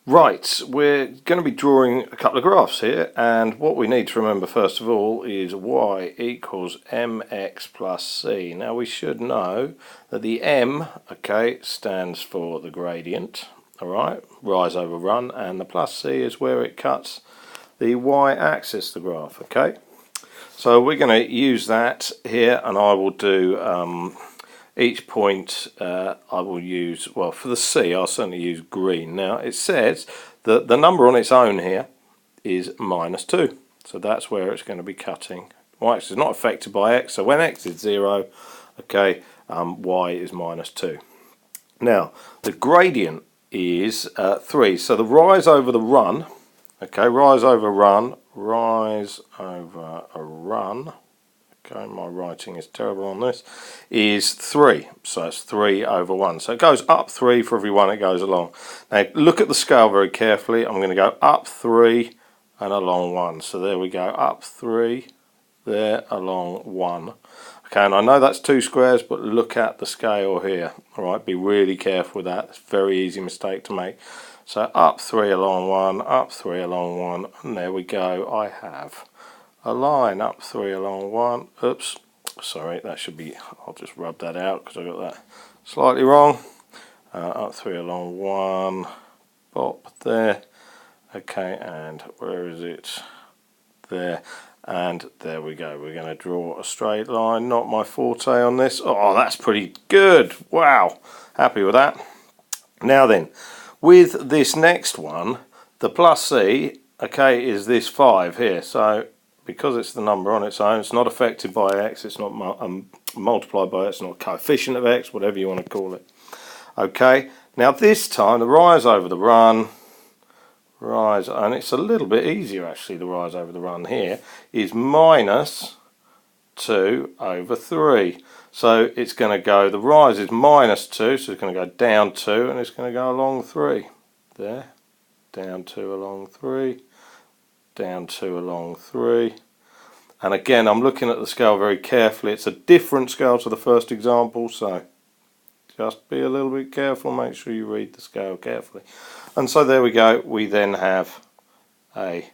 Right, we're going to be drawing a couple of graphs here, and what we need to remember first of all is y equals mx plus c. Now we should know that the m, okay, stands for the gradient, alright, rise over run, and the plus c is where it cuts the y-axis, the graph, okay. So we're going to use that here, and I will do each point I will use, well, for the C I'll certainly use green. Now it says that the number on its own here is -2, so that's where it's going to be cutting. Y-axis is not affected by x, so when x is 0, okay, y is -2. Now the gradient is 3, so the rise over the run, okay, rise over run, rise over a run, okay, my writing is terrible on this, is 3. So it's 3 over 1. So it goes up 3 for every one it goes along. Now look at the scale very carefully. I'm going to go up 3 and along 1. So there we go, up 3, there, along 1. Okay, and I know that's 2 squares, but look at the scale here. Alright, be really careful with that. It's a very easy mistake to make. So up 3 along 1, up 3 along 1, and there we go. I have a line up 3 along 1. Oops, sorry, that should be, I'll just rub that out because I got that slightly wrong. Up 3 along 1, pop there. Okay, and where is it? There, and there we go. We're going to draw a straight line. Not my forte on this. Oh, that's pretty good. Wow, happy with that. Now then, with this next one, the plus c, okay, is this 5 here. So because it's the number on its own, it's not affected by x, it's not multiplied by x, it's not a coefficient of x, whatever you want to call it. Okay, now this time the rise over the run, rise, and it's a little bit easier actually, the rise over the run here, is -2 over 3. So it's going to go, the rise is -2, so it's going to go down 2, and it's going to go along 3. There, down 2 along 3. Down 2 along 3, and again I'm looking at the scale very carefully. It's a different scale to the first example, so just be a little bit careful, make sure you read the scale carefully. And so there we go, we then have a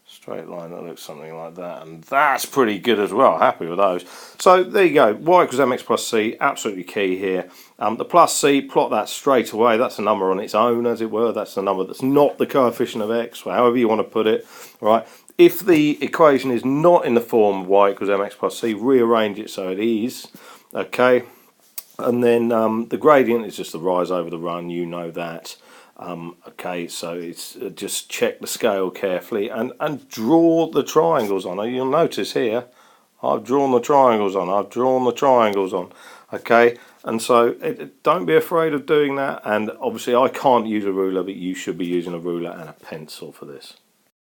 straight line that looks something like that, and that's pretty good as well. Happy with those. So there you go, y equals mx plus c, absolutely key here. The plus c, plot that straight away. That's a number on its own, as it were. That's the number that's not the coefficient of x, or however you want to put it. Right? If the equation is not in the form y equals mx plus c, rearrange it so it is. Okay, and then the gradient is just the rise over the run. You know that. Okay, so it's just check the scale carefully and draw the triangles on. You'll notice here I've drawn the triangles on, okay, and so don't be afraid of doing that. And obviously I can't use a ruler, but you should be using a ruler and a pencil for this.